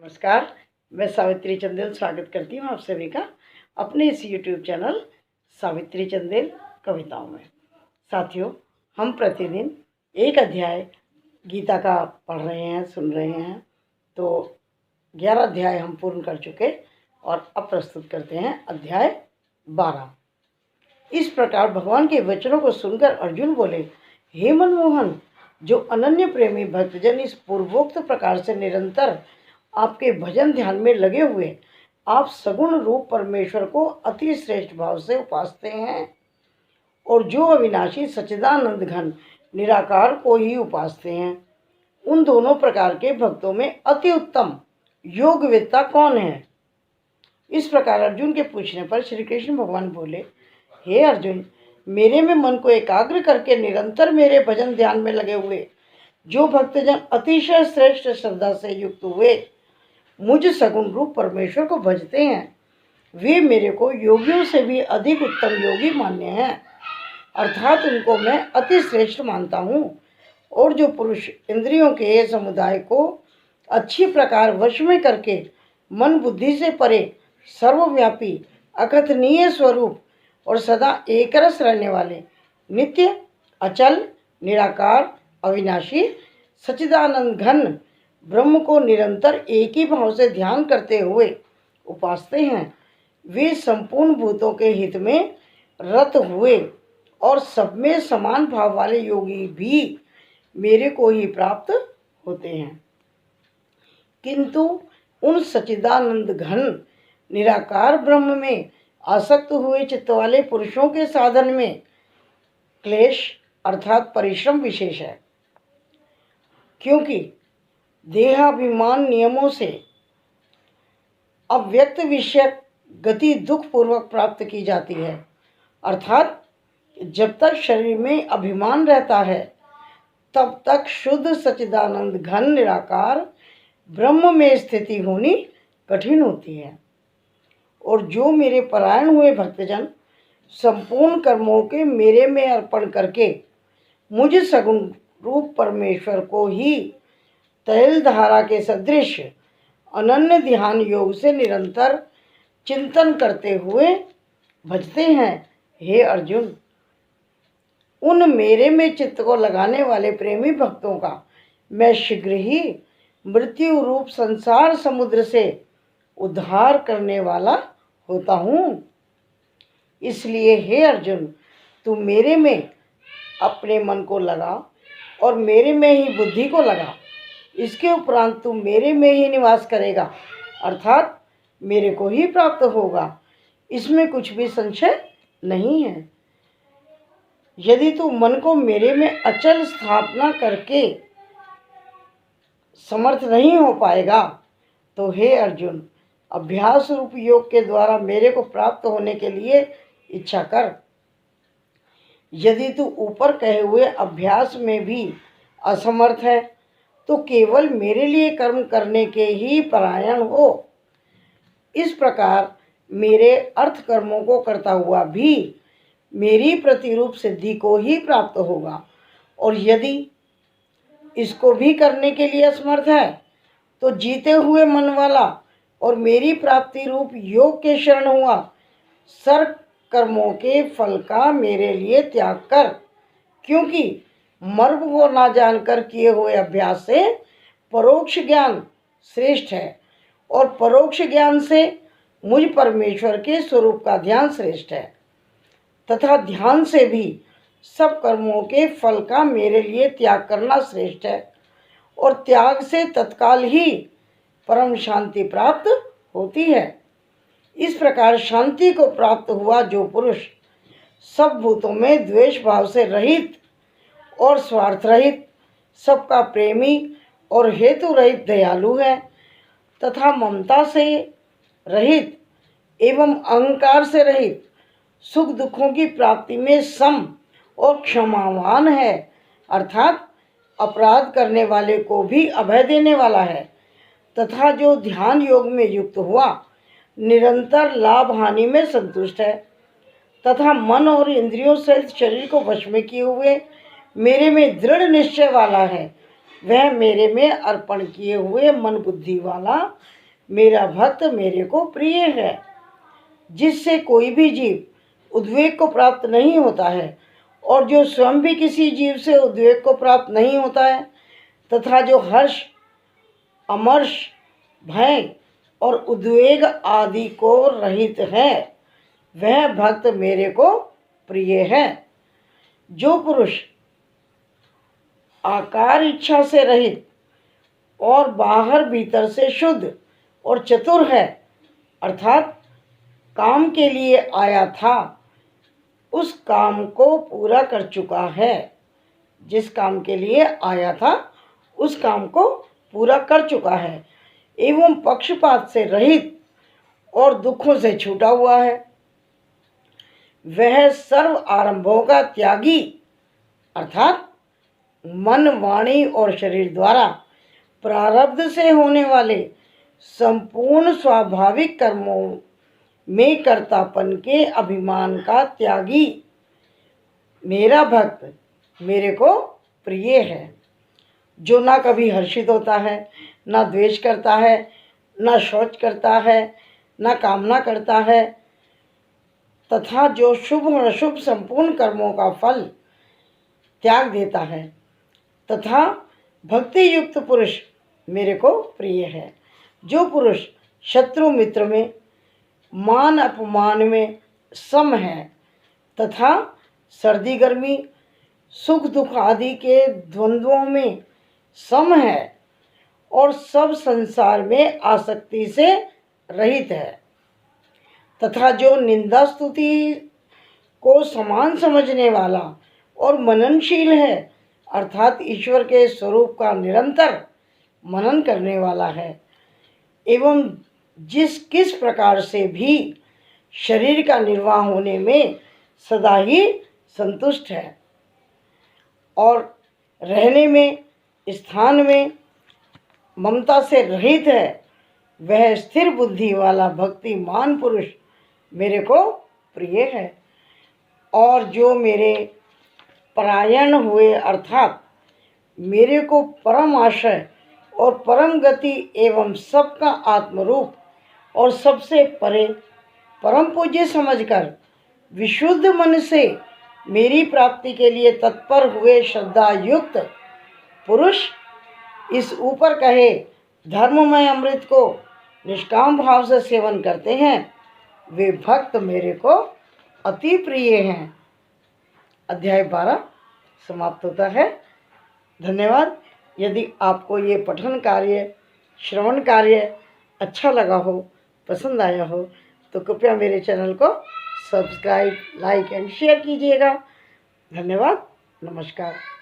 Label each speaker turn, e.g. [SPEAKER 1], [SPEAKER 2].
[SPEAKER 1] नमस्कार। मैं सावित्री चंदेल स्वागत करती हूँ आप सभी का अपने इस YouTube चैनल सावित्री चंदेल कविताओं में। साथियों, हम प्रतिदिन एक अध्याय गीता का पढ़ रहे हैं, सुन रहे हैं। तो 11 अध्याय हम पूर्ण कर चुके और अब प्रस्तुत करते हैं अध्याय 12। इस प्रकार भगवान के वचनों को सुनकर अर्जुन बोले, हे मनमोहन, जो अनन्य प्रेमी भक्तजन इस पूर्वोक्त प्रकार से निरंतर आपके भजन ध्यान में लगे हुए आप सगुण रूप परमेश्वर को अति श्रेष्ठ भाव से उपासते हैं और जो अविनाशी सच्चिदानंद घन निराकार को ही उपासते हैं, उन दोनों प्रकार के भक्तों में अति उत्तम योगवेत्ता कौन है? इस प्रकार अर्जुन के पूछने पर श्री कृष्ण भगवान बोले, हे अर्जुन, मेरे में मन को एकाग्र करके निरंतर मेरे भजन ध्यान में लगे हुए जो भक्तजन अतिशय श्रेष्ठ श्रद्धा से युक्त हुए मुझ सगुण रूप परमेश्वर को भजते हैं, वे मेरे को योगियों से भी अधिक उत्तम योगी मान्य हैं। अर्थात उनको मैं अति श्रेष्ठ मानता हूँ। और जो पुरुष इंद्रियों के समुदाय को अच्छी प्रकार वश में करके मन बुद्धि से परे सर्वव्यापी अकथनीय स्वरूप और सदा एक रस रहने वाले नित्य अचल निराकार अविनाशी सच्चिदानंद घन ब्रह्म को निरंतर एक ही भाव से ध्यान करते हुए उपासते हैं, वे संपूर्ण भूतों के हित में रत हुए और सब में समान भाव वाले योगी भी मेरे को ही प्राप्त होते हैं। किंतु उन सच्चिदानंद घन निराकार ब्रह्म में आसक्त हुए चित्त वाले पुरुषों के साधन में क्लेश अर्थात परिश्रम विशेष है, क्योंकि देहाभिमान नियमों से अव्यक्त विषयक गति दुख पूर्वक प्राप्त की जाती है। अर्थात जब तक शरीर में अभिमान रहता है तब तक शुद्ध सच्चिदानंद घन निराकार ब्रह्म में स्थिति होनी कठिन होती है। और जो मेरे परायण हुए भक्तजन संपूर्ण कर्मों के मेरे में अर्पण करके मुझ सगुण रूप परमेश्वर को ही तैल धारा के सदृश अनन्य ध्यान योग से निरंतर चिंतन करते हुए भजते हैं, हे अर्जुन, उन मेरे में चित्त को लगाने वाले प्रेमी भक्तों का मैं शीघ्र ही मृत्यु रूप संसार समुद्र से उद्धार करने वाला होता हूँ। इसलिए हे अर्जुन, तू मेरे में अपने मन को लगा और मेरे में ही बुद्धि को लगा। इसके उपरांत तू मेरे में ही निवास करेगा, अर्थात मेरे को ही प्राप्त होगा। इसमें कुछ भी संशय नहीं है। यदि तू मन को मेरे में अचल स्थापना करके समर्थ नहीं हो पाएगा तो हे अर्जुन, अभ्यास रूप योग के द्वारा मेरे को प्राप्त होने के लिए इच्छा कर। यदि तू ऊपर कहे हुए अभ्यास में भी असमर्थ है तो केवल मेरे लिए कर्म करने के ही परायण हो। इस प्रकार मेरे अर्थ कर्मों को करता हुआ भी मेरी प्रतिरूप सिद्धि को ही प्राप्त होगा। और यदि इसको भी करने के लिए असमर्थ है तो जीते हुए मन वाला और मेरी प्राप्ति रूप योग के शरण हुआ सर्व कर्मों के फल का मेरे लिए त्याग कर, क्योंकि मर्म को ना जानकर किए हुए अभ्यास से परोक्ष ज्ञान श्रेष्ठ है और परोक्ष ज्ञान से मुझ परमेश्वर के स्वरूप का ध्यान श्रेष्ठ है। तथा ध्यान से भी सब कर्मों के फल का मेरे लिए त्याग करना श्रेष्ठ है और त्याग से तत्काल ही परम शांति प्राप्त होती है। इस प्रकार शांति को प्राप्त हुआ जो पुरुष सब भूतों में द्वेष भाव से रहित और स्वार्थ रहित, सबका प्रेमी और हेतु रहित दयालु है तथा ममता से रहित एवं अहंकार से रहित, सुख दुखों की प्राप्ति में सम और क्षमावान है, अर्थात अपराध करने वाले को भी अभय देने वाला है, तथा जो ध्यान योग में युक्त हुआ निरंतर लाभ हानि में संतुष्ट है तथा मन और इंद्रियों सहित शरीर को वश में किए हुए मेरे में दृढ़ निश्चय वाला है, वह मेरे में अर्पण किए हुए मन बुद्धि वाला मेरा भक्त मेरे को प्रिय है, जिससे कोई भी जीव उद्वेग को प्राप्त नहीं होता है और जो स्वयं भी किसी जीव से उद्वेग को प्राप्त नहीं होता है, तथा जो हर्ष, अमर्ष, भय और उद्वेग आदि को रहित है, वह भक्त मेरे को प्रिय है। जो पुरुष आकार इच्छा से रहित और बाहर भीतर से शुद्ध और चतुर है, अर्थात काम के लिए आया था उस काम को पूरा कर चुका है, जिस काम के लिए आया था उस काम को पूरा कर चुका है, एवं पक्षपात से रहित और दुखों से छूटा हुआ है, वह सर्व आरंभों का त्यागी, अर्थात मन, वाणी और शरीर द्वारा प्रारब्ध से होने वाले संपूर्ण स्वाभाविक कर्मों में कर्तापन के अभिमान का त्यागी मेरा भक्त मेरे को प्रिय है। जो ना कभी हर्षित होता है, ना द्वेष करता है, ना शौच करता है, ना कामना करता है, तथा जो शुभ और अशुभ संपूर्ण कर्मों का फल त्याग देता है, तथा भक्ति युक्त पुरुष मेरे को प्रिय है। जो पुरुष शत्रु मित्र में, मान अपमान में सम है, तथा सर्दी गर्मी, सुख दुख आदि के द्वंद्वों में सम है और सब संसार में आसक्ति से रहित है, तथा जो निंदा स्तुति को समान समझने वाला और मननशील है, अर्थात ईश्वर के स्वरूप का निरंतर मनन करने वाला है, एवं किस प्रकार से भी शरीर का निर्वाह होने में सदा ही संतुष्ट है और रहने में, स्थान में ममता से रहित है, वह स्थिर बुद्धि वाला भक्तिमान पुरुष मेरे को प्रिय है। और जो मेरे परायण हुए, अर्थात मेरे को परम आश्रय और परम गति एवं सबका आत्मरूप और सबसे परे परम पूज्य समझकर विशुद्ध मन से मेरी प्राप्ति के लिए तत्पर हुए श्रद्धा युक्त पुरुष इस ऊपर कहे धर्ममय अमृत को निष्काम भाव से सेवन करते हैं, वे भक्त मेरे को अति प्रिय हैं। अध्याय 12 समाप्त होता है। धन्यवाद। यदि आपको ये पठन कार्य, श्रवण कार्य अच्छा लगा हो, पसंद आया हो, तो कृपया मेरे चैनल को सब्सक्राइब, लाइक एंड शेयर कीजिएगा। धन्यवाद। नमस्कार।